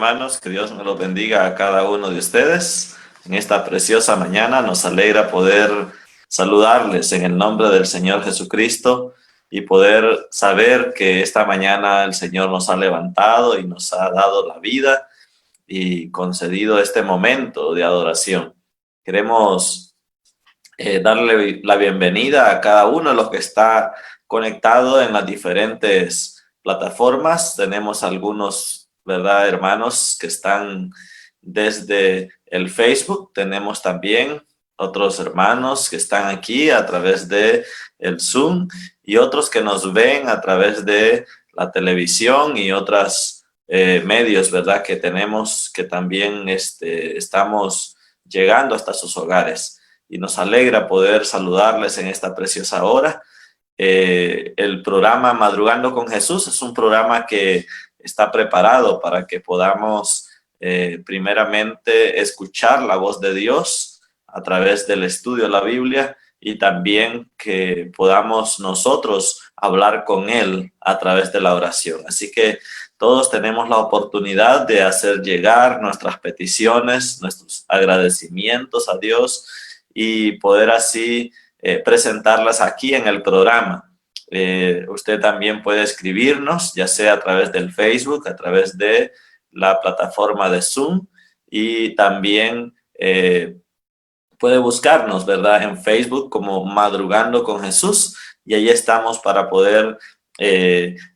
hermanos, que Dios me los bendiga a cada uno de ustedes. En esta preciosa mañana nos alegra poder saludarles en el nombre del Señor Jesucristo y poder saber que esta mañana el Señor nos ha levantado y nos ha dado la vida y concedido este momento de adoración. Queremos darle la bienvenida a cada uno de los que está conectado en las diferentes plataformas. Tenemos algunos, ¿verdad, hermanos, que están desde el Facebook? Tenemos también otros hermanos que están aquí a través de el Zoom y otros que nos ven a través de la televisión y otros medios, ¿verdad?, que tenemos, que también estamos llegando hasta sus hogares. Y nos alegra poder saludarles en esta preciosa hora. El programa Madrugando con Jesús es un programa que está preparado para que podamos primeramente escuchar la voz de Dios a través del estudio de la Biblia y también que podamos nosotros hablar con Él a través de la oración. Así que todos tenemos la oportunidad de hacer llegar nuestras peticiones, nuestros agradecimientos a Dios y poder así presentarlas aquí en el programa. Usted también puede escribirnos, ya sea a través del Facebook, a través de la plataforma de Zoom y también puede buscarnos, ¿verdad?, en Facebook como Madrugando con Jesús y ahí estamos para poder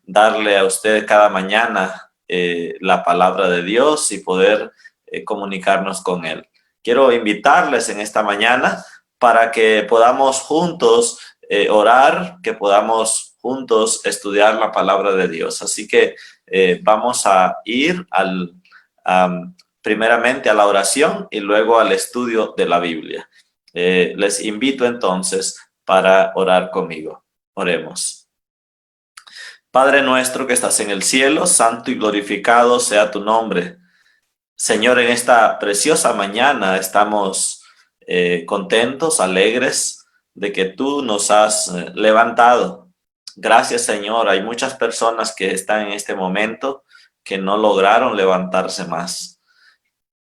darle a usted cada mañana la palabra de Dios y poder comunicarnos con Él. Quiero invitarles en esta mañana para que podamos juntos orar, que podamos juntos estudiar la palabra de Dios. Así que vamos a ir primeramente a la oración y luego al estudio de la Biblia. Les invito entonces para orar conmigo. Oremos. Padre nuestro que estás en el cielo, santo y glorificado sea tu nombre. Señor, en esta preciosa mañana estamos contentos, alegres de que tú nos has levantado. Gracias, Señor. Hay muchas personas que están en este momento que no lograron levantarse más.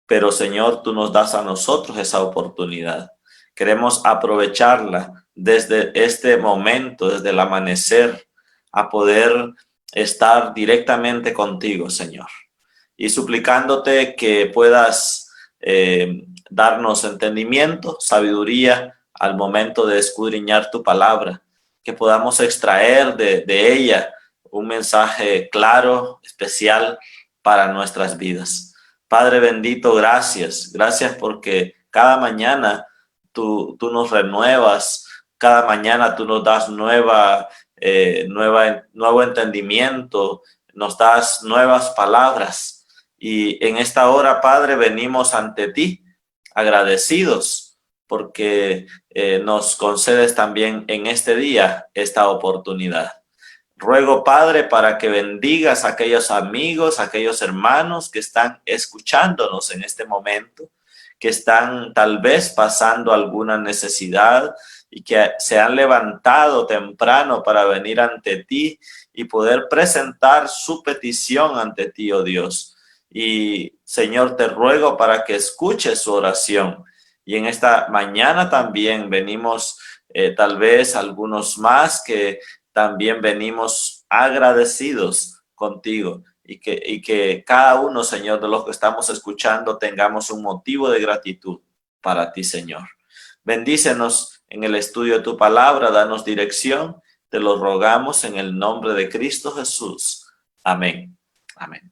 Pero, Señor, tú nos das a nosotros esa oportunidad. Queremos aprovecharla desde este momento, desde el amanecer, a poder estar directamente contigo, Señor. Y suplicándote que puedas darnos entendimiento, sabiduría al momento de escudriñar tu palabra, que podamos extraer de ella un mensaje claro, especial para nuestras vidas. Padre bendito, gracias. Gracias porque cada mañana tú nos renuevas, cada mañana tú nos das nuevo entendimiento, nos das nuevas palabras. Y en esta hora, Padre, venimos ante ti agradecidos porque nos concedes también en este día esta oportunidad. Ruego, Padre, para que bendigas a aquellos amigos, a aquellos hermanos que están escuchándonos en este momento, que están tal vez pasando alguna necesidad y que se han levantado temprano para venir ante ti y poder presentar su petición ante ti, oh Dios. Y, Señor, te ruego para que escuches su oración. Y en esta mañana también venimos, tal vez algunos más que también venimos agradecidos contigo y que cada uno, Señor, de los que estamos escuchando tengamos un motivo de gratitud para ti, Señor. Bendícenos en el estudio de tu palabra, danos dirección, te lo rogamos en el nombre de Cristo Jesús. Amén. Amén.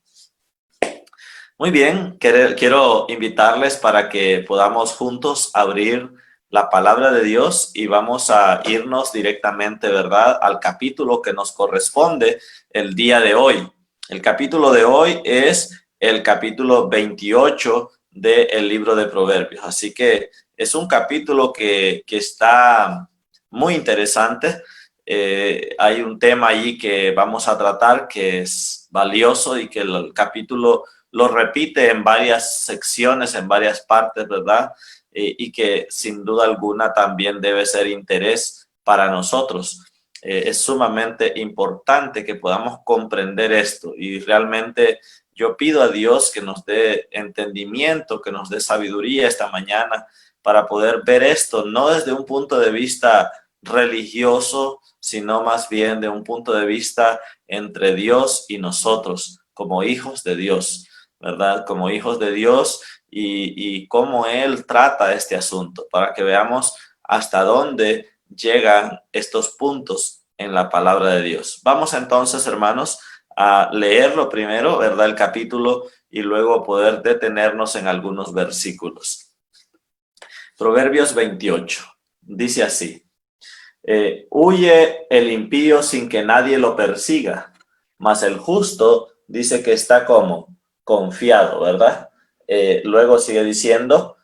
Muy bien, quiero invitarles para que podamos juntos abrir la palabra de Dios y vamos a irnos directamente, ¿verdad?, al capítulo que nos corresponde el día de hoy. El capítulo de hoy es el capítulo 28 del libro de Proverbios. Así que es un capítulo que está muy interesante. Hay un tema allí que vamos a tratar que es valioso y que el capítulo lo repite en varias secciones, en varias partes, ¿verdad? Y que sin duda alguna también debe ser interés para nosotros. Es sumamente importante que podamos comprender esto y realmente Yo pido a Dios que nos dé entendimiento, que nos dé sabiduría esta mañana para poder ver esto, no desde un punto de vista religioso, sino más bien de un punto de vista entre Dios y nosotros, como hijos de Dios, ¿verdad? Como hijos de Dios y cómo Él trata este asunto, para que veamos hasta dónde llegan estos puntos en la palabra de Dios. Vamos entonces, hermanos, a leerlo primero, ¿verdad? El capítulo y luego poder detenernos en algunos versículos. Proverbios 28, dice así, huye el impío sin que nadie lo persiga, mas el justo dice que está como confiado, ¿verdad? Luego sigue diciendo,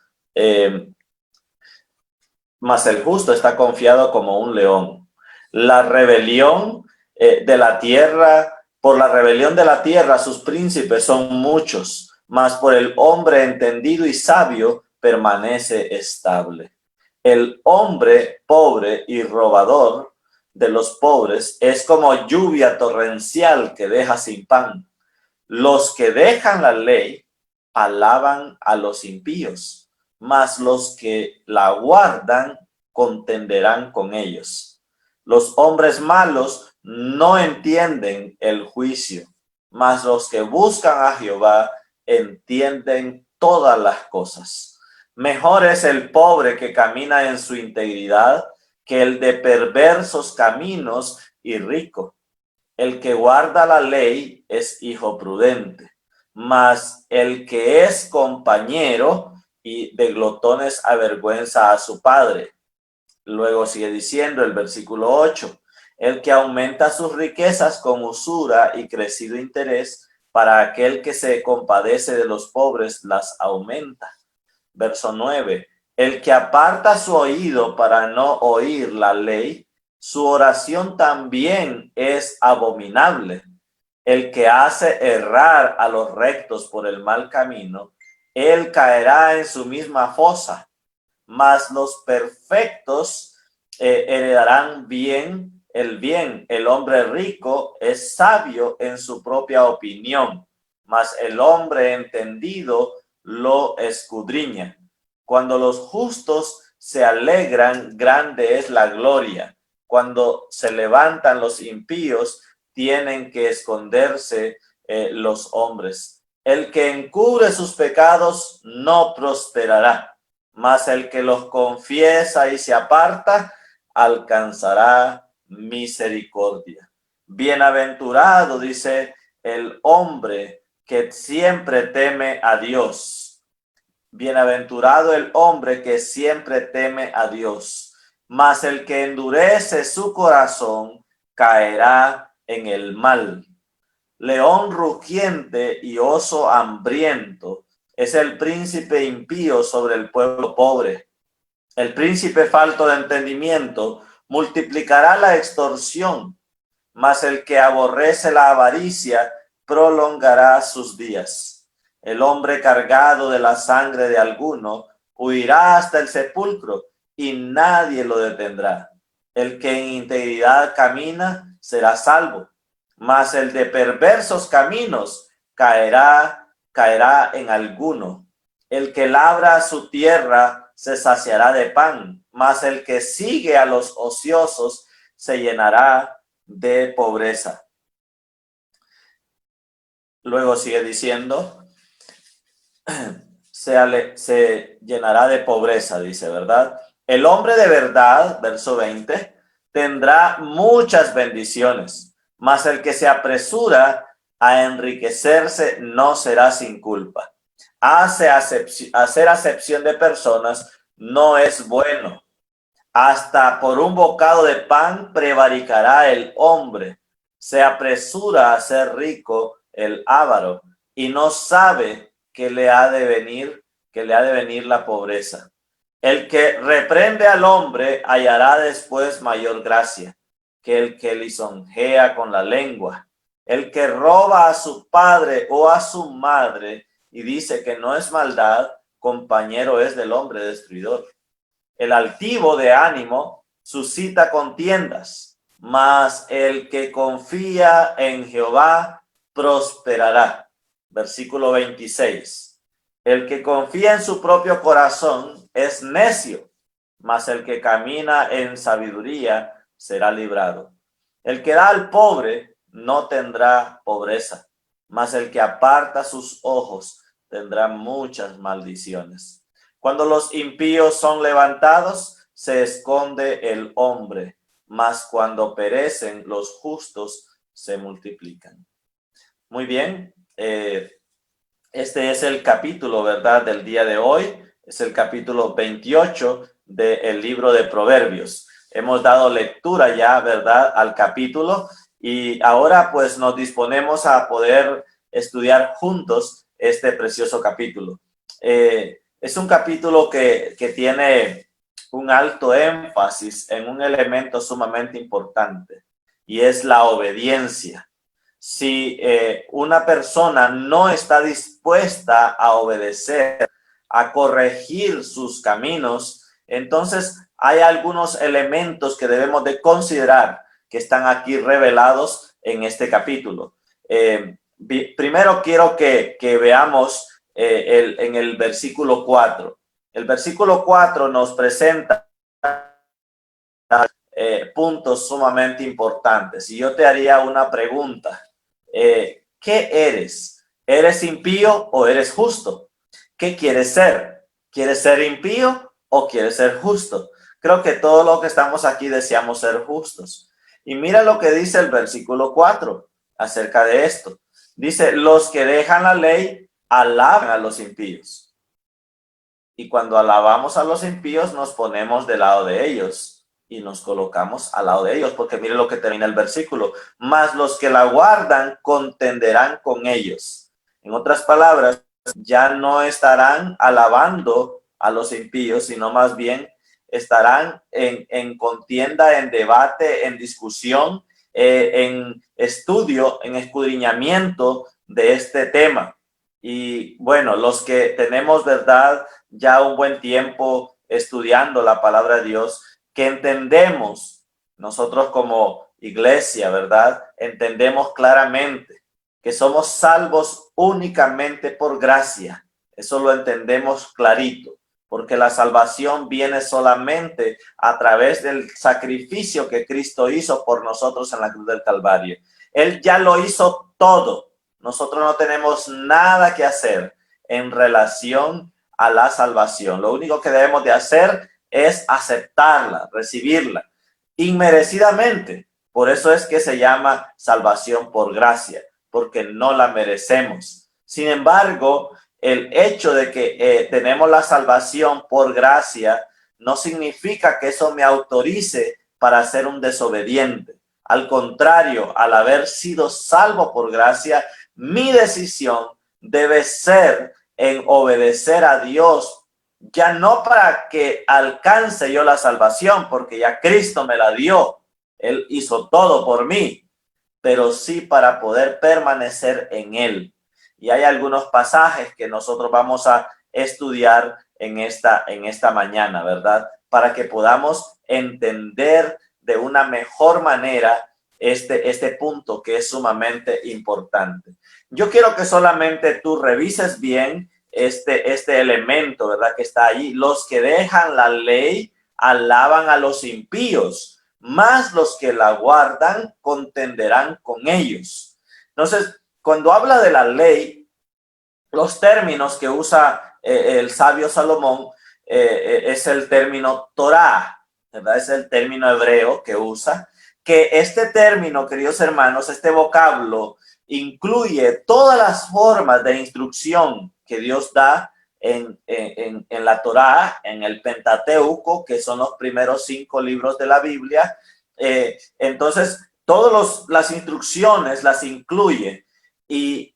mas el justo está confiado como un león. La rebelión de la tierra, por la rebelión de la tierra, sus príncipes son muchos, mas por el hombre entendido y sabio permanece estable. El hombre pobre y robador de los pobres es como lluvia torrencial que deja sin pan. Los que dejan la ley alaban a los impíos, mas los que la guardan contenderán con ellos. Los hombres malos no entienden el juicio, mas los que buscan a Jehová entienden todas las cosas. Mejor es el pobre que camina en su integridad que el de perversos caminos y rico. El que guarda la ley es hijo prudente, mas el que es compañero y de glotones avergüenza a su padre. Luego sigue diciendo el versículo 8, el que aumenta sus riquezas con usura y crecido interés, para aquel que se compadece de los pobres las aumenta. Verso 9, el que aparta su oído para no oír la ley, su oración también es abominable. El que hace errar a los rectos por el mal camino, él caerá en su misma fosa, mas los perfectos heredarán bien. El hombre rico es sabio en su propia opinión, mas el hombre entendido lo escudriña. Cuando los justos se alegran, grande es la gloria. Cuando se levantan los impíos, tienen que esconderse los hombres. El que encubre sus pecados no prosperará, mas el que los confiesa y se aparta alcanzará misericordia. Bienaventurado, dice, el hombre que siempre teme a Dios. Bienaventurado el hombre que siempre teme a Dios, mas el que endurece su corazón caerá en el mal. León rugiente y oso hambriento es el príncipe impío sobre el pueblo pobre. El príncipe falto de entendimiento multiplicará la extorsión, mas el que aborrece la avaricia prolongará sus días. El hombre cargado de la sangre de alguno huirá hasta el sepulcro y nadie lo detendrá. El que en integridad camina será salvo, mas el de perversos caminos caerá en alguno. El que labra su tierra se saciará de pan, mas el que sigue a los ociosos se llenará de pobreza. Luego sigue diciendo, se llenará de pobreza, dice, ¿verdad? El hombre de verdad, verso 20, tendrá muchas bendiciones, mas el que se apresura a enriquecerse no será sin culpa. Hacer acepción de personas no es bueno. Hasta por un bocado de pan prevaricará el hombre. Se apresura a ser rico el avaro y no sabe que le ha de venir la pobreza. El que reprende al hombre hallará después mayor gracia que el que lisonjea con la lengua. El que roba a su padre o a su madre y dice que no es maldad, compañero es del hombre destruidor. El altivo de ánimo suscita contiendas, mas el que confía en Jehová prosperará. versículo 26. El que confía en su propio corazón es necio, mas el que camina en sabiduría será librado. El que da al pobre no tendrá pobreza, mas el que aparta sus ojos tendrá muchas maldiciones. Cuando los impíos son levantados, se esconde el hombre, mas cuando perecen los justos, se multiplican. Muy bien, este es el capítulo, ¿verdad?, del día de hoy. Es el capítulo 28 del libro de Proverbios. Hemos dado lectura ya, ¿verdad?, al capítulo, y ahora pues nos disponemos a poder estudiar juntos este precioso capítulo. Es un capítulo que tiene un alto énfasis en un elemento sumamente importante, y es la obediencia. Si una persona no está dispuesta a obedecer, a corregir sus caminos, entonces hay algunos elementos que debemos de considerar que están aquí revelados en este capítulo. Primero quiero que veamos en el versículo 4. El versículo 4 nos presenta puntos sumamente importantes. Y yo te haría una pregunta. ¿Qué eres? ¿Eres impío o eres justo? ¿Qué quieres ser? ¿Quieres ser impío o quieres ser justo? Creo que todos los que estamos aquí deseamos ser justos. Y mira lo que dice el versículo 4 acerca de esto. Dice, los que dejan la ley alaban a los impíos. Y cuando alabamos a los impíos nos ponemos del lado de ellos y nos colocamos al lado de ellos, porque mire lo que termina el versículo, mas los que la guardan contenderán con ellos. En otras palabras, ya no estarán alabando a los impíos, sino más bien estarán en contienda, en debate, en discusión, en estudio, en escudriñamiento de este tema. Y bueno, los que tenemos, ¿verdad?, ya un buen tiempo estudiando la palabra de Dios, que entendemos nosotros como iglesia, ¿verdad? Entendemos claramente que somos salvos únicamente por gracia. Eso lo entendemos clarito, porque la salvación viene solamente a través del sacrificio que Cristo hizo por nosotros en la cruz del Calvario. Él ya lo hizo todo. Nosotros no tenemos nada que hacer en relación a la salvación. Lo único que debemos de hacer es aceptarla, recibirla inmerecidamente. Por eso es que se llama salvación por gracia, porque no la merecemos. Sin embargo, el hecho de que tenemos la salvación por gracia no significa que eso me autorice para ser un desobediente. Al contrario, al haber sido salvo por gracia, mi decisión debe ser en obedecer a Dios, ya no para que alcance yo la salvación, porque ya Cristo me la dio, Él hizo todo por mí, pero sí para poder permanecer en Él. Y hay algunos pasajes que nosotros vamos a estudiar en esta mañana, ¿verdad? Para que podamos entender de una mejor manera este punto que es sumamente importante. Yo quiero que solamente tú revises bien este elemento, ¿verdad?, que está allí. Los que dejan la ley alaban a los impíos, mas los que la guardan contenderán con ellos. Entonces, cuando habla de la ley, los términos que usa el sabio Salomón es el término Torah, ¿verdad? Es el término hebreo que usa, que este término, queridos hermanos, este vocablo incluye todas las formas de instrucción que Dios da en la Torá, en el Pentateuco, que son los primeros 5 libros de la Biblia. Entonces, todas las instrucciones las incluye e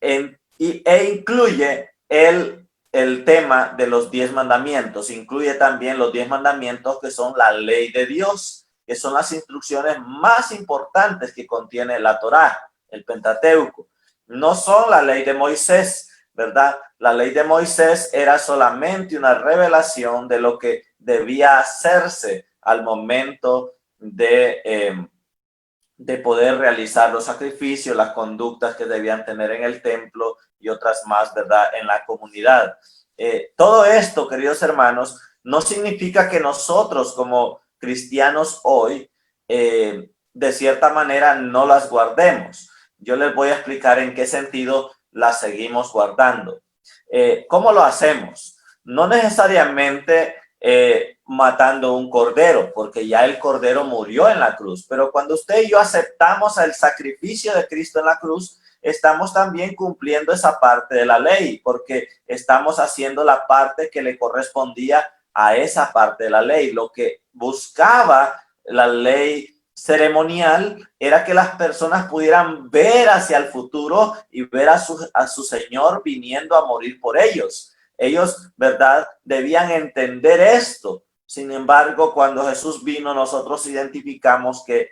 incluye el tema de los 10 mandamientos. Incluye también los 10 mandamientos que son la ley de Dios, que son las instrucciones más importantes que contiene la Torá, el Pentateuco. No son la ley de Moisés, ¿verdad? La ley de Moisés era solamente una revelación de lo que debía hacerse al momento de de poder realizar los sacrificios, las conductas que debían tener en el templo y otras más, ¿verdad?, en la comunidad. Todo esto, queridos hermanos, no significa que nosotros como cristianos hoy, de cierta manera, no las guardemos. Yo les voy a explicar en qué sentido las seguimos guardando. ¿Cómo lo hacemos? No necesariamente matando un cordero, porque ya el cordero murió en la cruz. Pero cuando usted y yo aceptamos el sacrificio de Cristo en la cruz, estamos también cumpliendo esa parte de la ley, porque estamos haciendo la parte que le correspondía a esa parte de la ley. Lo que buscaba la ley ceremonial era que las personas pudieran ver hacia el futuro y ver a su Señor viniendo a morir por ellos. Ellos, ¿verdad?, debían entender esto. Sin embargo, cuando Jesús vino, nosotros identificamos que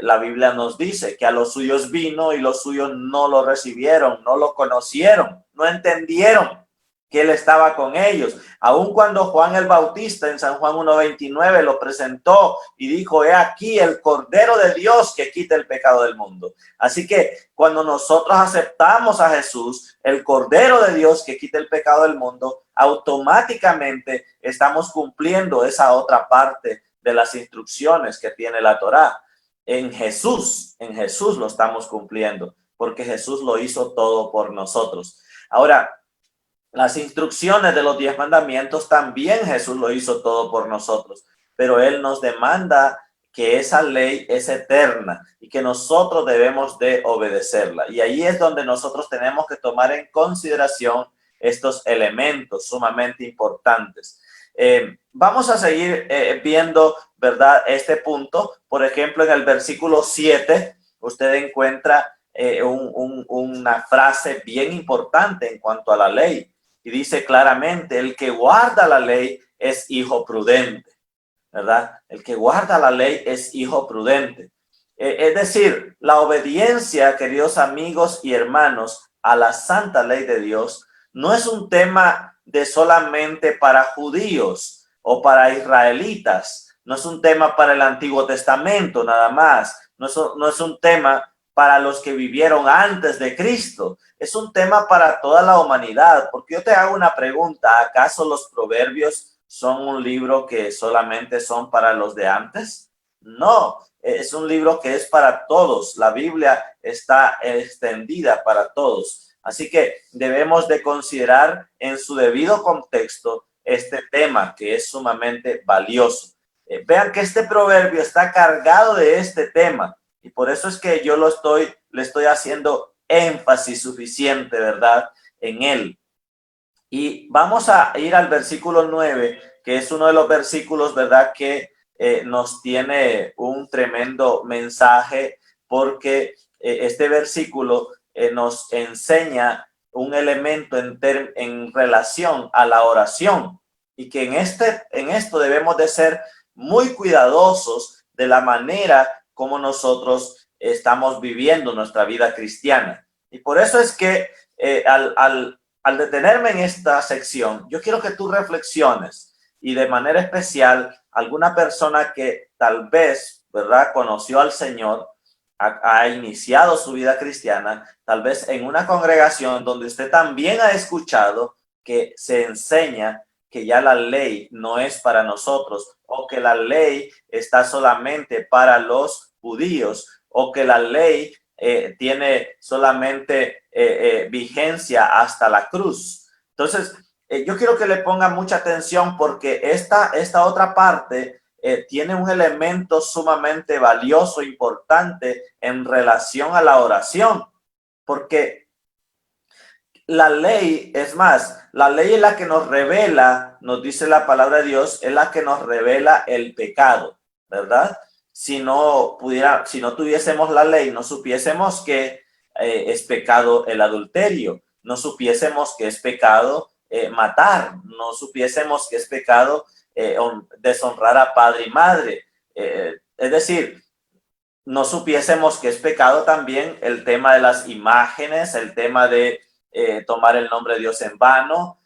la Biblia nos dice que a los suyos vino y los suyos no lo recibieron, no lo conocieron, no entendieron que él estaba con ellos. Aun cuando Juan el Bautista en San Juan 1:29 lo presentó y dijo: he aquí el Cordero de Dios que quita el pecado del mundo. Así que cuando nosotros aceptamos a Jesús, el Cordero de Dios que quita el pecado del mundo, automáticamente estamos cumpliendo esa otra parte de las instrucciones que tiene la Torá. En Jesús lo estamos cumpliendo, porque Jesús lo hizo todo por nosotros. Ahora, las instrucciones de los 10 mandamientos también Jesús lo hizo todo por nosotros, pero Él nos demanda que esa ley es eterna y que nosotros debemos de obedecerla. Y ahí es donde nosotros tenemos que tomar en consideración estos elementos sumamente importantes. Vamos a seguir viendo, ¿verdad?, este punto. Por ejemplo, en el versículo 7, usted encuentra una frase bien importante en cuanto a la ley. Y dice claramente: el que guarda la ley es hijo prudente, ¿verdad? El que guarda la ley es hijo prudente. Es decir, la obediencia, queridos amigos y hermanos, a la santa ley de Dios no es un tema de solamente para judíos o para israelitas. No es un tema para el Antiguo Testamento nada más. No es un tema para los que vivieron antes de Cristo. Es un tema para toda la humanidad. Porque yo te hago una pregunta: ¿acaso los proverbios son un libro que solamente son para los de antes? No, es un libro que es para todos. La Biblia está extendida para todos. Así que debemos de considerar en su debido contexto este tema, que es sumamente valioso. Vean que este proverbio está cargado de este tema. Y por eso es que yo le estoy haciendo énfasis suficiente, ¿verdad?, en él. Y vamos a ir al versículo 9, que es uno de los versículos, ¿verdad?, que nos tiene un tremendo mensaje, porque este versículo nos enseña un elemento en relación a la oración, y que en esto debemos de ser muy cuidadosos de la manera como nosotros estamos viviendo nuestra vida cristiana. Y por eso es que al detenerme en esta sección, yo quiero que tú reflexiones, y de manera especial alguna persona que tal vez, ¿verdad?, conoció al Señor, ha iniciado su vida cristiana, tal vez en una congregación donde usted también ha escuchado que se enseña que ya la ley no es para nosotros, o que la ley está solamente para los judíos, o que la ley tiene solamente vigencia hasta la cruz. Entonces, yo quiero que le pongan mucha atención, porque esta otra parte tiene un elemento sumamente valioso, importante en relación a la oración, porque la ley, es más, la ley es la que nos revela, nos dice la palabra de Dios, es la que nos revela el pecado, ¿verdad? Si no tuviésemos la ley, no supiésemos que es pecado el adulterio, no supiésemos que es pecado matar, no supiésemos que es pecado deshonrar a padre y madre. Es decir, no supiésemos que es pecado también el tema de las imágenes, el tema de tomar el nombre de Dios en vano.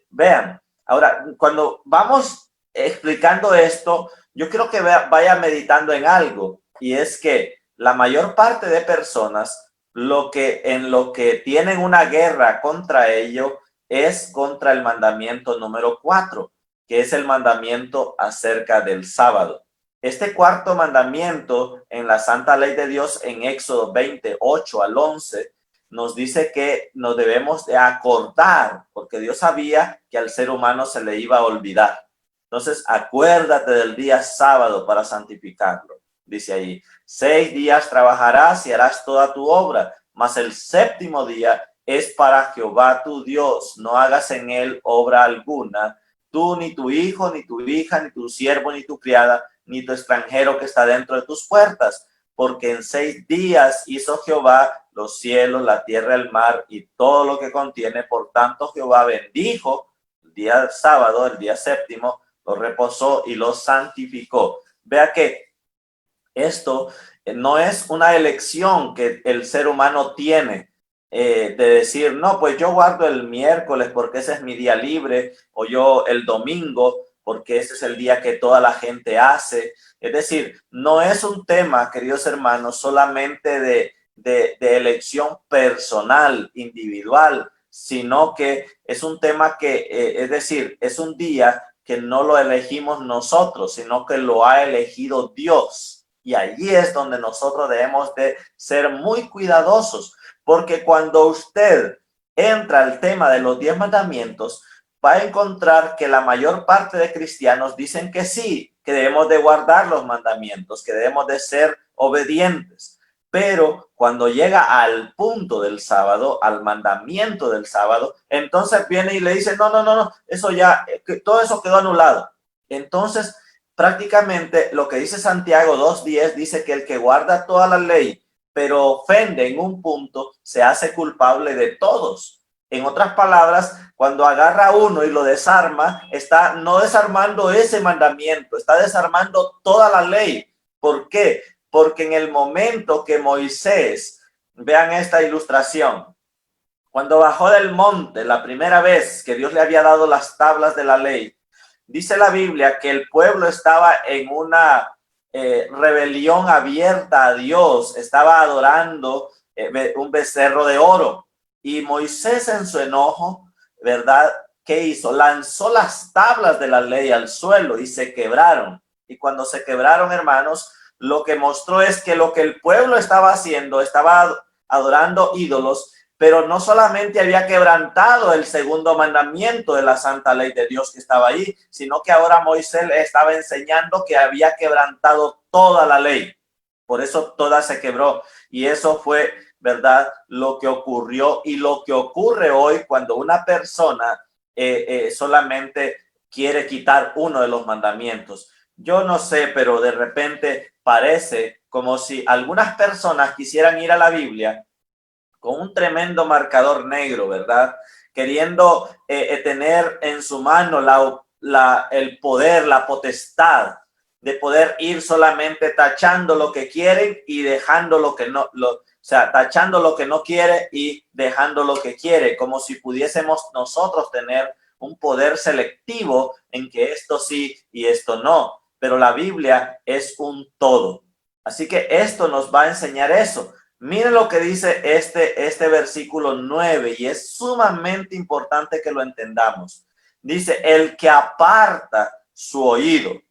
Vean, ahora, cuando vamos explicando esto, yo quiero que vaya meditando en algo, y es que la mayor parte de personas en lo que tienen una guerra contra ello es contra el mandamiento número 4, que es el mandamiento acerca del sábado. Este cuarto mandamiento en la santa ley de Dios en Éxodo 28 al 11 nos dice que nos debemos de acordar, porque Dios sabía que al ser humano se le iba a olvidar. Entonces, acuérdate del día sábado para santificarlo. Dice ahí, 6 días trabajarás y harás toda tu obra, mas el séptimo día es para Jehová tu Dios. No hagas en él obra alguna, tú, ni tu hijo, ni tu hija, ni tu siervo, ni tu criada, ni tu extranjero que está dentro de tus puertas, porque en 6 días hizo Jehová los cielos, la tierra, el mar y todo lo que contiene. Por tanto, Jehová bendijo el día sábado, el día séptimo, lo reposó y lo santificó. Vea que esto no es una elección que el ser humano tiene, de decir, no, pues yo guardo el miércoles porque ese es mi día libre, o yo el domingo porque ese es el día que toda la gente hace. Es decir, no es un tema, queridos hermanos, solamente de elección personal, individual, sino que es un tema que, es decir, es un día que no lo elegimos nosotros, sino que lo ha elegido Dios. Y allí es donde nosotros debemos de ser muy cuidadosos, porque cuando usted entra al tema de los 10 mandamientos, va a encontrar que la mayor parte de cristianos dicen que sí, que debemos de guardar los mandamientos, que debemos de ser obedientes. Pero cuando llega al punto del sábado, al mandamiento del sábado, entonces viene y le dice, no, eso ya, todo eso quedó anulado. Entonces, prácticamente lo que dice Santiago 2:10 dice que el que guarda toda la ley, pero ofende en un punto, se hace culpable de todos. En otras palabras, cuando agarra a uno y lo desarma, está no desarmando ese mandamiento, está desarmando toda la ley. ¿Por qué? Porque en el momento que Moisés, vean esta ilustración, cuando bajó del monte la primera vez que Dios le había dado las tablas de la ley, dice la Biblia que el pueblo estaba en una rebelión abierta a Dios, estaba adorando un becerro de oro. Y Moisés en su enojo, ¿verdad? ¿Qué hizo? Lanzó las tablas de la ley al suelo y se quebraron. Y cuando se quebraron, hermanos, lo que mostró es que lo que el pueblo estaba haciendo, estaba adorando ídolos, pero no solamente había quebrantado el segundo mandamiento de la santa ley de Dios que estaba ahí, sino que ahora Moisés le estaba enseñando que había quebrantado toda la ley. Por eso toda se quebró. Y eso fue, ¿verdad?, lo que ocurrió y lo que ocurre hoy cuando una persona solamente quiere quitar uno de los mandamientos. Yo no sé, pero de repente parece como si algunas personas quisieran ir a la Biblia con un tremendo marcador negro, ¿verdad? Queriendo tener en su mano el poder, la potestad de poder ir solamente tachando lo que quieren y dejando lo que no, o sea, tachando lo que no quiere y dejando lo que quiere, como si pudiésemos nosotros tener un poder selectivo en que esto sí y esto no. Pero la Biblia es un todo. Así que esto nos va a enseñar eso. Miren lo que dice este versículo 9 y es sumamente importante que lo entendamos. Dice, el que aparta su oído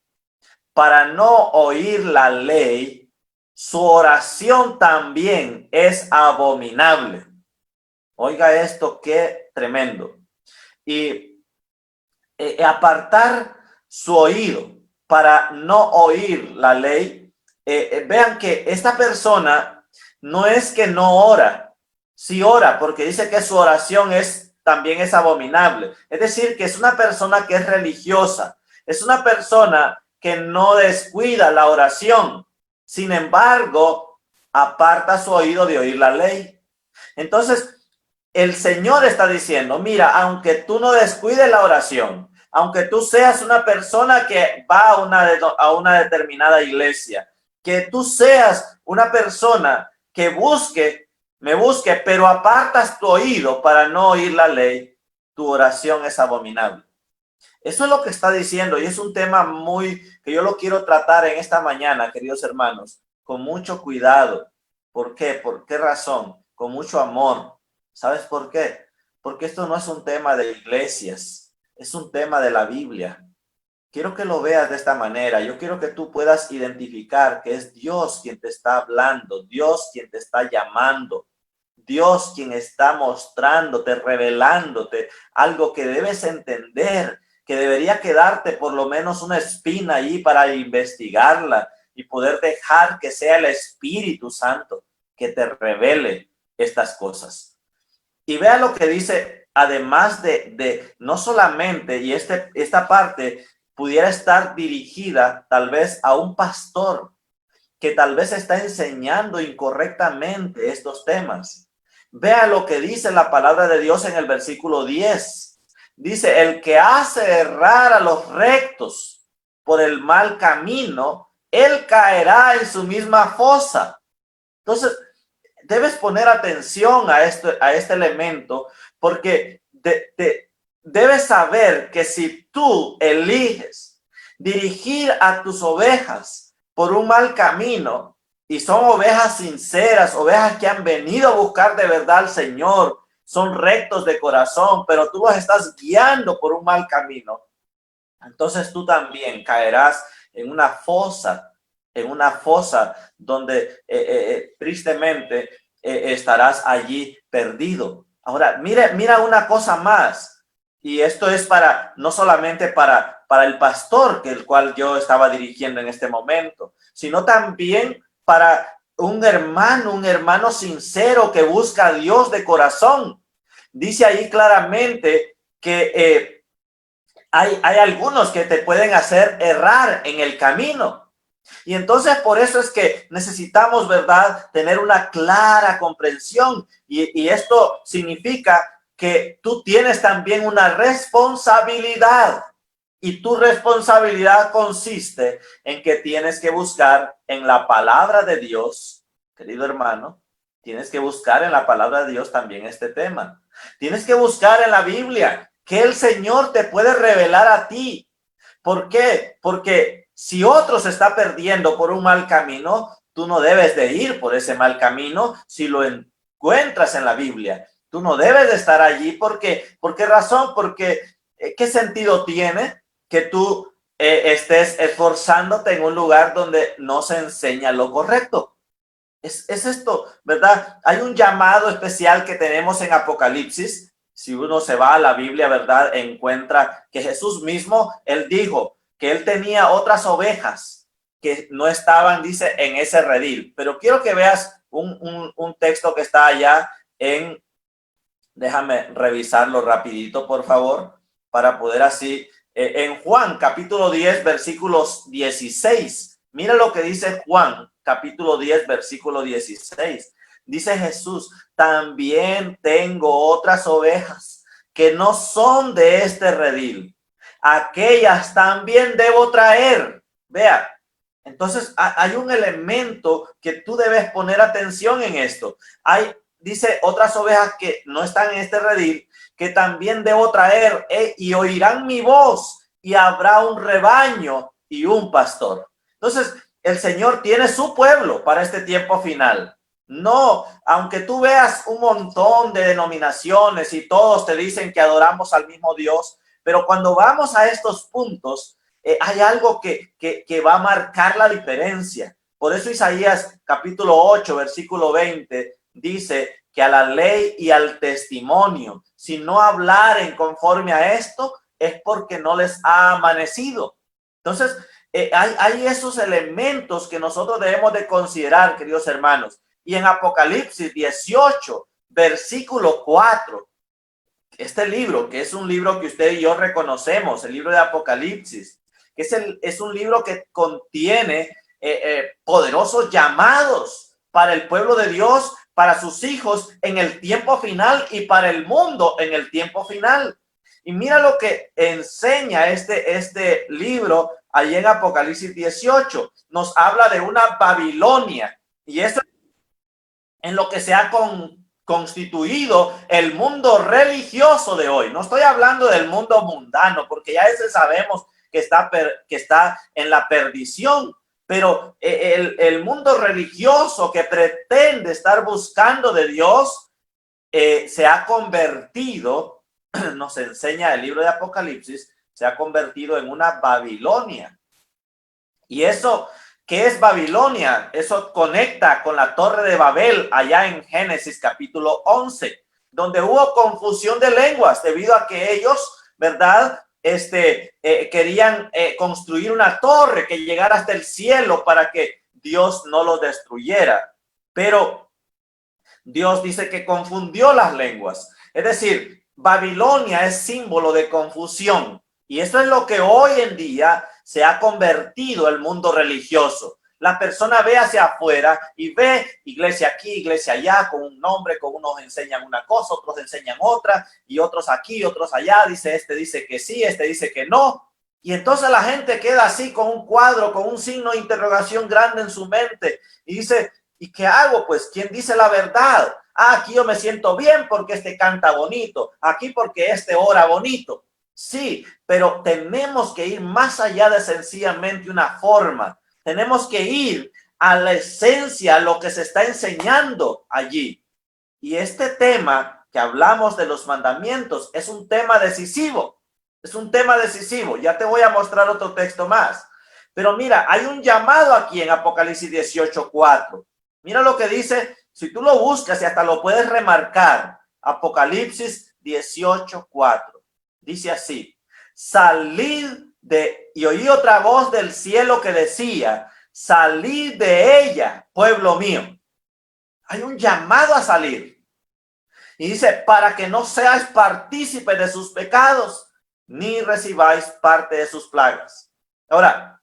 para no oír la ley, su oración también es abominable. Oiga esto, qué tremendo. Y apartar su oído para no oír la ley. Vean que esta persona no es que no ora, sí ora, porque dice que su oración también es abominable. Es decir, que es una persona que es religiosa, es una persona que no descuida la oración. Sin embargo, aparta su oído de oír la ley. Entonces, el Señor está diciendo, mira, aunque tú no descuides la oración, aunque tú seas una persona que va a una determinada iglesia, que tú seas una persona que me busque, pero apartas tu oído para no oír la ley, tu oración es abominable. Eso es lo que está diciendo y es un tema que yo lo quiero tratar en esta mañana, queridos hermanos, con mucho cuidado. ¿Por qué? ¿Por qué razón? Con mucho amor. ¿Sabes por qué? Porque esto no es un tema de iglesias, es un tema de la Biblia. Quiero que lo veas de esta manera. Yo quiero que tú puedas identificar que es Dios quien te está hablando, Dios quien te está llamando, Dios quien está mostrándote, revelándote algo que debes entender, que debería quedarte por lo menos una espina ahí para investigarla y poder dejar que sea el Espíritu Santo que te revele estas cosas. Y vea lo que dice, además de no solamente, y esta parte pudiera estar dirigida tal vez a un pastor que tal vez está enseñando incorrectamente estos temas. Vea lo que dice la palabra de Dios en el versículo 10. Dice, el que hace errar a los rectos por el mal camino, él caerá en su misma fosa. Entonces, debes poner atención a este elemento, porque debes saber que si tú eliges dirigir a tus ovejas por un mal camino, y son ovejas sinceras, ovejas que han venido a buscar de verdad al Señor, son rectos de corazón, pero tú los estás guiando por un mal camino, entonces tú también caerás en una fosa donde tristemente estarás allí perdido. Ahora, mira una cosa más, y esto es no solamente para el pastor, que el cual yo estaba dirigiendo en este momento, sino también para un hermano sincero que busca a Dios de corazón. Dice ahí claramente que hay algunos que te pueden hacer errar en el camino. Y entonces por eso es que necesitamos, ¿verdad?, tener una clara comprensión. Y esto significa que tú tienes también una responsabilidad. Y tu responsabilidad consiste en que tienes que buscar en la palabra de Dios, querido hermano, tienes que buscar en la palabra de Dios también este tema. Tienes que buscar en la Biblia que el Señor te puede revelar a ti. ¿Por qué? Porque si otro se está perdiendo por un mal camino, tú no debes de ir por ese mal camino si lo encuentras en la Biblia. Tú no debes de estar allí. ¿Por qué? ¿Por qué razón? Porque ¿qué sentido tiene que tú estés esforzándote en un lugar donde no se enseña lo correcto? Es esto, ¿verdad? Hay un llamado especial que tenemos en Apocalipsis. Si uno se va a la Biblia, ¿verdad?, encuentra que Jesús mismo, él dijo que él tenía otras ovejas que no estaban, dice, en ese redil. Pero quiero que veas un texto que está allá déjame revisarlo rapidito, por favor, para poder así, en Juan, capítulo 10, versículos 16. Mira lo que dice Juan, capítulo 10, versículo 16. Dice Jesús, también tengo otras ovejas que no son de este redil. Aquellas también debo traer. Vea, entonces hay un elemento que tú debes poner atención en esto. Dice, otras ovejas que no están en este redil, que también debo traer, y oirán mi voz, y habrá un rebaño y un pastor. Entonces, el Señor tiene su pueblo para este tiempo final. No, aunque tú veas un montón de denominaciones y todos te dicen que adoramos al mismo Dios, pero cuando vamos a estos puntos, hay algo que va a marcar la diferencia. Por eso Isaías capítulo 8, versículo 20, dice que a la ley y al testimonio, si no hablaren conforme a esto, es porque no les ha amanecido. Entonces, hay esos elementos que nosotros debemos de considerar, queridos hermanos. Y en Apocalipsis 18, versículo 4, este libro, que es un libro que usted y yo reconocemos, el libro de Apocalipsis, que es un libro que contiene poderosos llamados para el pueblo de Dios, para sus hijos en el tiempo final y para el mundo en el tiempo final. Y mira lo que enseña este libro allí en Apocalipsis 18. Nos habla de una Babilonia, y eso en lo que se ha constituido el mundo religioso de hoy. No estoy hablando del mundo mundano, porque ya ese sabemos que está en la perdición, Pero el mundo religioso que pretende estar buscando de Dios se ha convertido, nos enseña el libro de Apocalipsis, se ha convertido en una Babilonia. Y eso, ¿qué es Babilonia? Eso conecta con la Torre de Babel allá en Génesis capítulo 11, donde hubo confusión de lenguas debido a que ellos, ¿verdad? Querían construir una torre que llegara hasta el cielo para que Dios no los destruyera. Pero Dios dice que confundió las lenguas. Es decir, Babilonia es símbolo de confusión. Y eso es lo que hoy en día se ha convertido el mundo religioso. La persona ve hacia afuera y ve iglesia aquí, iglesia allá, con un nombre, con unos enseñan una cosa, otros enseñan otra, y otros aquí, otros allá. Dice que sí, dice que no. Y entonces la gente queda así con un cuadro, con un signo de interrogación grande en su mente. Y dice, ¿y qué hago? Pues, ¿quién dice la verdad? Aquí yo me siento bien porque canta bonito. Aquí porque ora bonito. Sí, pero tenemos que ir más allá de sencillamente una forma. Tenemos que ir a la esencia, a lo que se está enseñando allí. Y este tema que hablamos de los mandamientos es un tema decisivo. Es un tema decisivo. Ya te voy a mostrar otro texto más. Pero mira, hay un llamado aquí en Apocalipsis 18:4. Mira lo que dice, si tú lo buscas y hasta lo puedes remarcar. Apocalipsis 18:4. Dice así, y oí otra voz del cielo que decía, salid de ella, pueblo mío. Hay un llamado a salir. Y dice, para que no seáis partícipes de sus pecados, ni recibáis parte de sus plagas. Ahora,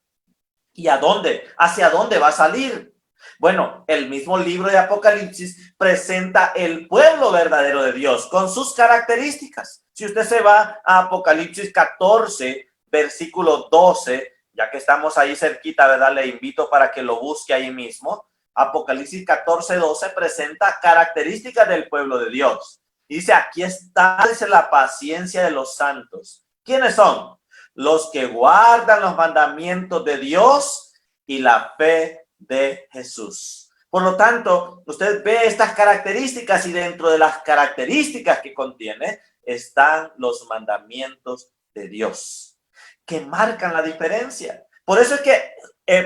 ¿y a dónde? ¿Hacia dónde va a salir? Bueno, el mismo libro de Apocalipsis presenta el pueblo verdadero de Dios con sus características. Si usted se va a Apocalipsis 14, versículo 12, ya que estamos ahí cerquita, ¿verdad? Le invito para que lo busque ahí mismo. Apocalipsis 14, 12 presenta características del pueblo de Dios. Dice, aquí está, dice, la paciencia de los santos. ¿Quiénes son? Los que guardan los mandamientos de Dios y la fe de Jesús. Por lo tanto, usted ve estas características y dentro de las características que contiene están los mandamientos de Dios que marcan la diferencia. Por eso es que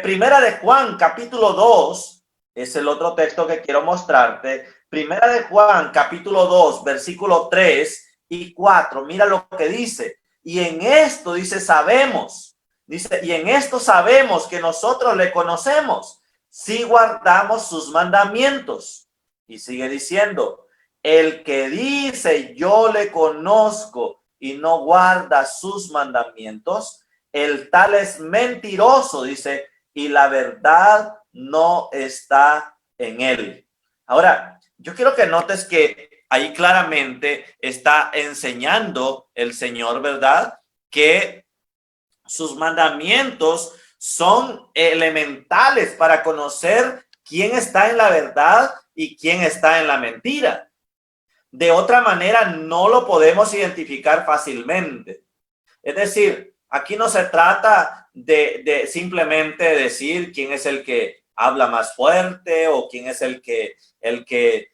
Primera de Juan, capítulo 2, es el otro texto que quiero mostrarte. Primera de Juan, capítulo 2, versículo 3 y 4. Mira lo que dice. Y en esto, dice, sabemos. Dice, y en esto sabemos que nosotros le conocemos si guardamos sus mandamientos. Y sigue diciendo, el que dice yo le conozco y no guarda sus mandamientos, el tal es mentiroso, dice, y la verdad no está en él. Ahora, yo quiero que notes que ahí claramente está enseñando el Señor, ¿verdad? Que sus mandamientos son elementales para conocer quién está en la verdad y quién está en la mentira. De otra manera, no lo podemos identificar fácilmente. Es decir, aquí no se trata de simplemente decir quién es el que habla más fuerte o quién es el que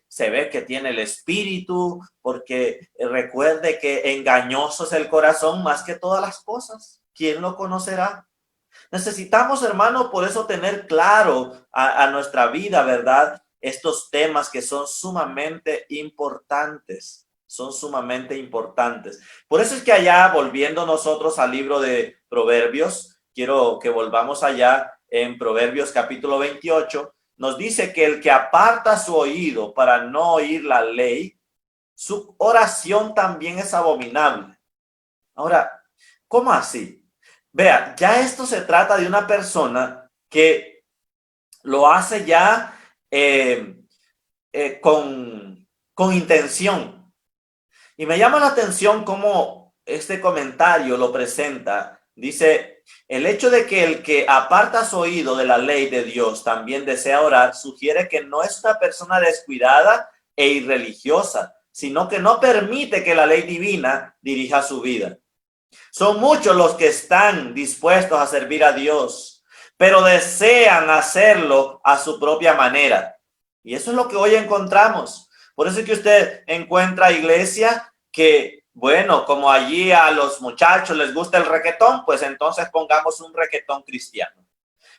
se ve que tiene el espíritu, porque recuerde que engañoso es el corazón más que todas las cosas. ¿Quién lo conocerá? Necesitamos, hermano, por eso tener claro a nuestra vida, ¿verdad? Estos temas que son sumamente importantes. Son sumamente importantes. Por eso es que allá, volviendo nosotros al libro de Proverbios, quiero que volvamos allá en Proverbios capítulo 28, nos dice que el que aparta su oído para no oír la ley, su oración también es abominable. Ahora, ¿cómo así? Vea, ya esto se trata de una persona que lo hace ya con intención. Y me llama la atención cómo este comentario lo presenta. Dice, el hecho de que el que aparta su oído de la ley de Dios también desea orar, sugiere que no es una persona descuidada e irreligiosa, sino que no permite que la ley divina dirija su vida. Son muchos los que están dispuestos a servir a Dios, pero desean hacerlo a su propia manera. Y eso es lo que hoy encontramos. Por eso es que usted encuentra iglesia que, bueno, como allí a los muchachos les gusta el reguetón, pues entonces pongamos un reguetón cristiano.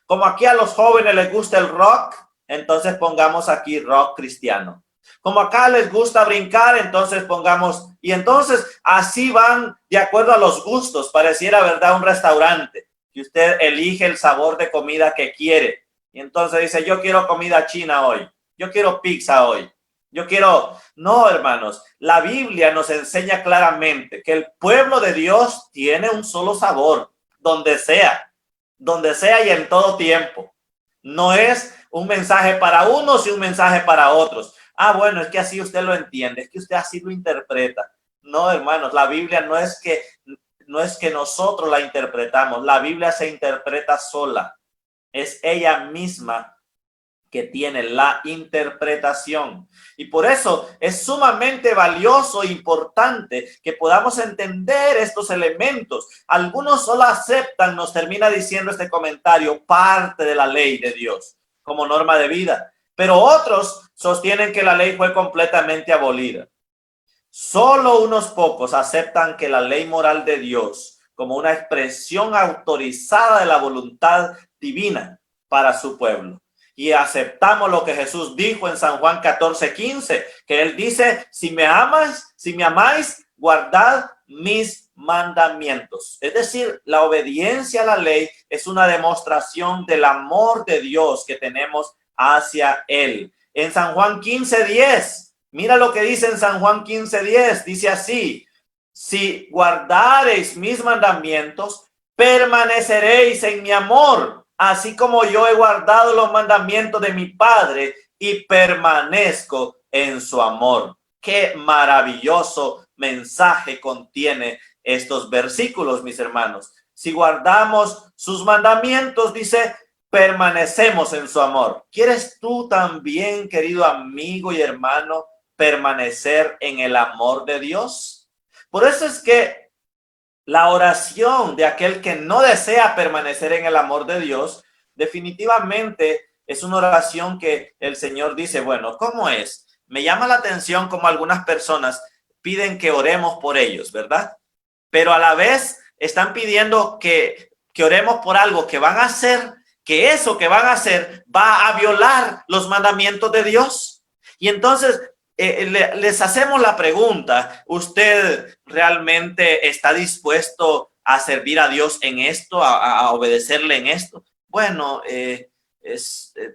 Como aquí a los jóvenes les gusta el rock, entonces pongamos aquí rock cristiano. Como acá les gusta brincar, entonces pongamos, y entonces así van de acuerdo a los gustos. Pareciera, ¿verdad?, un restaurante que usted elige el sabor de comida que quiere. Y entonces dice, yo quiero comida china hoy, yo quiero pizza hoy, yo quiero... No, hermanos, la Biblia nos enseña claramente que el pueblo de Dios tiene un solo sabor, donde sea y en todo tiempo. No es un mensaje para unos y un mensaje para otros. Ah, bueno, es que así usted lo entiende, es que usted así lo interpreta. No, hermanos, la Biblia no es que nosotros la interpretamos, la Biblia se interpreta sola. Es ella misma que tiene la interpretación. Y por eso es sumamente valioso e importante que podamos entender estos elementos. Algunos solo aceptan, nos termina diciendo este comentario, parte de la ley de Dios como norma de vida. Pero otros sostienen que la ley fue completamente abolida. Solo unos pocos aceptan que la ley moral de Dios como una expresión autorizada de la voluntad divina para su pueblo. Y aceptamos lo que Jesús dijo en San Juan 14:15, que él dice, si me amáis, guardad mis mandamientos. Es decir, la obediencia a la ley es una demostración del amor de Dios que tenemos hacia él. En San Juan 15:10, mira lo que dice en San Juan 15:10, dice así, si guardareis mis mandamientos, permaneceréis en mi amor, así como yo he guardado los mandamientos de mi Padre y permanezco en su amor. Qué maravilloso mensaje contiene estos versículos, mis hermanos. Si guardamos sus mandamientos, dice, permanecemos en su amor. ¿Quieres tú también, querido amigo y hermano, permanecer en el amor de Dios? Por eso es que la oración de aquel que no desea permanecer en el amor de Dios, definitivamente es una oración que el Señor dice, bueno, ¿cómo es? Me llama la atención como algunas personas piden que oremos por ellos, ¿verdad? Pero a la vez están pidiendo que oremos por algo que van a hacer, que eso que van a hacer va a violar los mandamientos de Dios. Y entonces les hacemos la pregunta, ¿usted realmente está dispuesto a servir a Dios en esto, a obedecerle en esto? Bueno,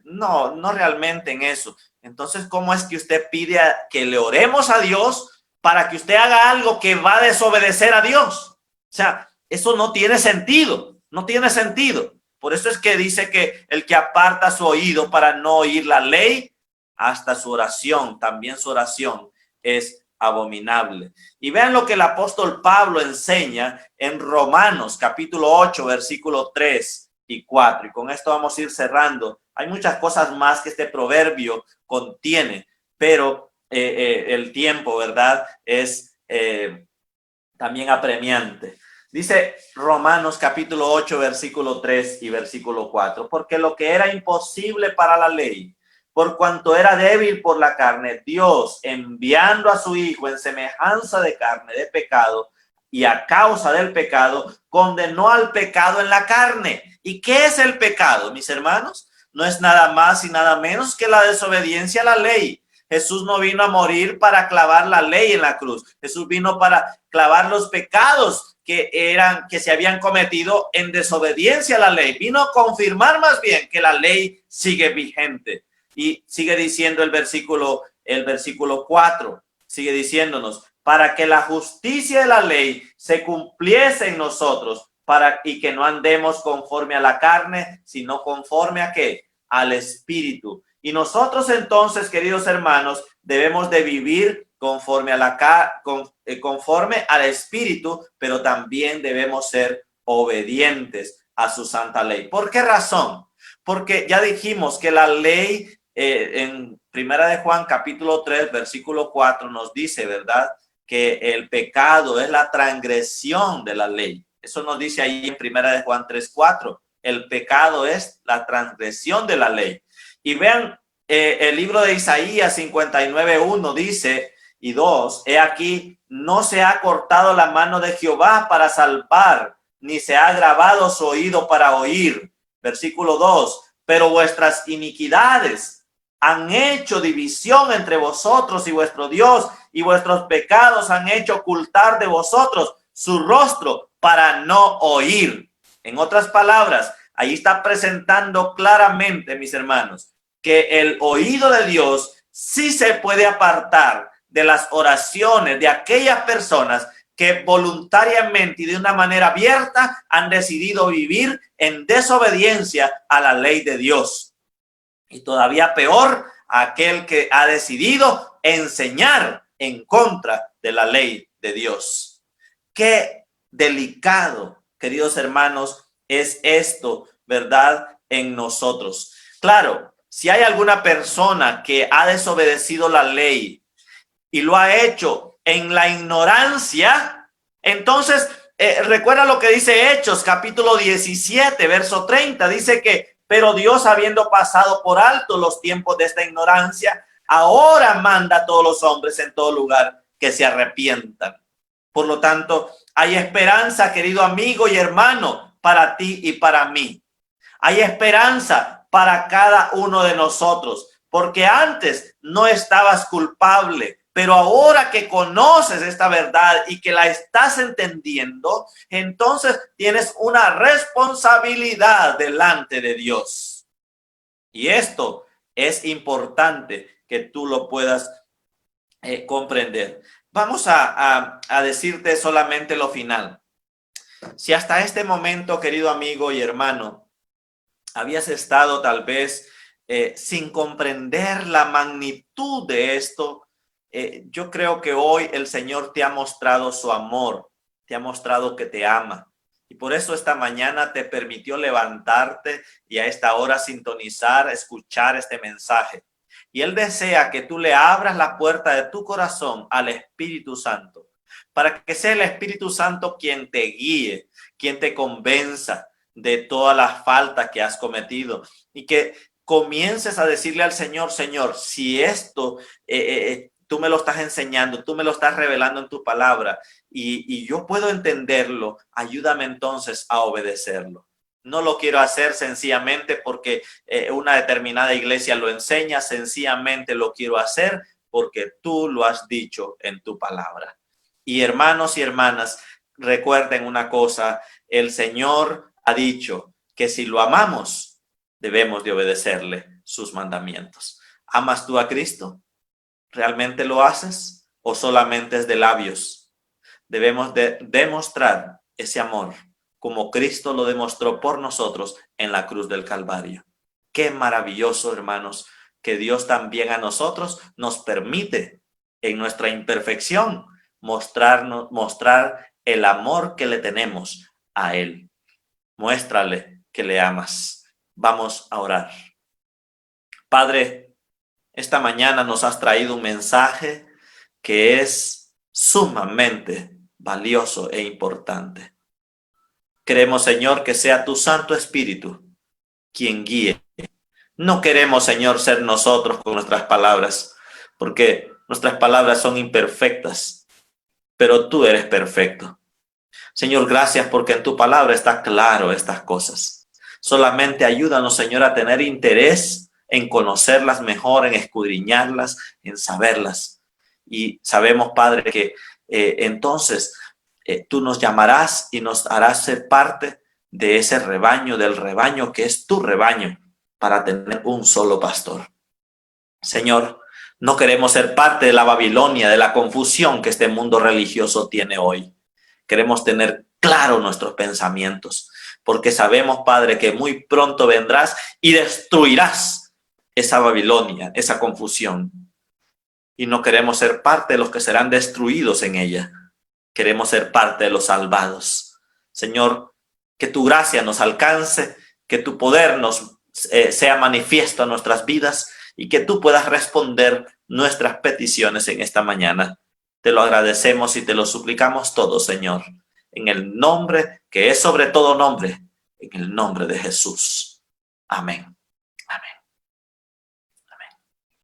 no realmente en eso. Entonces, ¿cómo es que usted pide que le oremos a Dios para que usted haga algo que va a desobedecer a Dios? O sea, eso no tiene sentido, no tiene sentido. Por eso es que dice que el que aparta su oído para no oír la ley, hasta su oración, también su oración es abominable. Y vean lo que el apóstol Pablo enseña en Romanos capítulo 8, versículo 3 y 4. Y con esto vamos a ir cerrando. Hay muchas cosas más que este proverbio contiene, pero el tiempo, ¿verdad?, es también apremiante. Dice Romanos capítulo 8, versículo 3 y versículo 4. Porque lo que era imposible para la ley, por cuanto era débil por la carne, Dios, enviando a su Hijo en semejanza de carne de pecado, y a causa del pecado, condenó al pecado en la carne. ¿Y qué es el pecado, mis hermanos? No es nada más y nada menos que la desobediencia a la ley. Jesús no vino a morir para clavar la ley en la cruz. Jesús vino para clavar los pecados que se habían cometido en desobediencia a la ley. Vino a confirmar más bien que la ley sigue vigente. Y sigue diciendo el versículo 4, sigue diciéndonos, para que la justicia de la ley se cumpliese en nosotros, y que no andemos conforme a la carne, sino conforme a ¿qué? Al Espíritu. Y nosotros entonces, queridos hermanos, debemos de vivir conforme al Espíritu, pero también debemos ser obedientes a su santa ley. ¿Por qué razón? Porque ya dijimos que la ley en Primera de Juan capítulo 3 versículo 4 nos dice, ¿verdad?, que el pecado es la transgresión de la ley. Eso nos dice ahí en Primera de Juan 3:4. el pecado es la transgresión de la ley. Y vean, el libro de Isaías 59:1 dice y 2, he aquí, no se ha cortado la mano de Jehová para salvar, ni se ha agravado su oído para oír. Versículo 2, pero vuestras iniquidades han hecho división entre vosotros y vuestro Dios, y vuestros pecados han hecho ocultar de vosotros su rostro para no oír. En otras palabras, ahí está presentando claramente, mis hermanos, que el oído de Dios sí se puede apartar de las oraciones de aquellas personas que voluntariamente y de una manera abierta han decidido vivir en desobediencia a la ley de Dios. Y todavía peor, aquel que ha decidido enseñar en contra de la ley de Dios. Qué delicado, queridos hermanos, es esto, ¿verdad? En nosotros. Claro, si hay alguna persona que ha desobedecido la ley y lo ha hecho en la ignorancia, entonces recuerda lo que dice Hechos capítulo 17, verso 30, dice que, pero Dios, habiendo pasado por alto los tiempos de esta ignorancia, ahora manda a todos los hombres en todo lugar que se arrepientan. Por lo tanto, hay esperanza, querido amigo y hermano, para ti y para mí. Hay esperanza para cada uno de nosotros, porque antes no estabas culpable, pero ahora que conoces esta verdad y que la estás entendiendo, entonces tienes una responsabilidad delante de Dios. Y esto es importante que tú lo puedas comprender. Vamos a decirte solamente lo final. Si hasta este momento, querido amigo y hermano, habías estado tal vez sin comprender la magnitud de esto, yo creo que hoy el Señor te ha mostrado su amor, te ha mostrado que te ama. Y por eso esta mañana te permitió levantarte y a esta hora sintonizar, escuchar este mensaje. Y Él desea que tú le abras la puerta de tu corazón al Espíritu Santo, para que sea el Espíritu Santo quien te guíe, quien te convenza de todas las faltas que has cometido y que comiences a decirle al Señor, Señor, si esto tú me lo estás enseñando, tú me lo estás revelando en tu palabra y yo puedo entenderlo, ayúdame entonces a obedecerlo. No lo quiero hacer sencillamente porque una determinada iglesia lo enseña, sencillamente lo quiero hacer porque tú lo has dicho en tu palabra. Y hermanos y hermanas, recuerden una cosa, el Señor ha dicho que si lo amamos, debemos de obedecerle sus mandamientos. ¿Amas tú a Cristo? ¿Realmente lo haces o solamente es de labios? Debemos de demostrar ese amor como Cristo lo demostró por nosotros en la cruz del Calvario. Qué maravilloso, hermanos, que Dios también a nosotros nos permite en nuestra imperfección mostrar el amor que le tenemos a Él. Muéstrale que le amas. Vamos a orar. Padre, esta mañana nos has traído un mensaje que es sumamente valioso e importante. Queremos, Señor, que sea tu Santo Espíritu quien guíe. No queremos, Señor, ser nosotros con nuestras palabras, porque nuestras palabras son imperfectas, pero tú eres perfecto. Señor, gracias porque en tu palabra está claro estas cosas. Solamente ayúdanos, Señor, a tener interés en conocerlas mejor, en escudriñarlas, en saberlas. Y sabemos, Padre, que entonces tú nos llamarás y nos harás ser parte de ese rebaño, del rebaño que es tu rebaño, para tener un solo pastor. Señor, no queremos ser parte de la Babilonia, de la confusión que este mundo religioso tiene hoy. Queremos tener claro nuestros pensamientos, porque sabemos, Padre, que muy pronto vendrás y destruirás esa Babilonia, esa confusión. Y no queremos ser parte de los que serán destruidos en ella. Queremos ser parte de los salvados. Señor, que tu gracia nos alcance, que tu poder nos sea manifiesto en nuestras vidas y que tú puedas responder nuestras peticiones en esta mañana. Te lo agradecemos y te lo suplicamos todo, Señor, en el nombre que es sobre todo nombre, en el nombre de Jesús. Amén. Amén.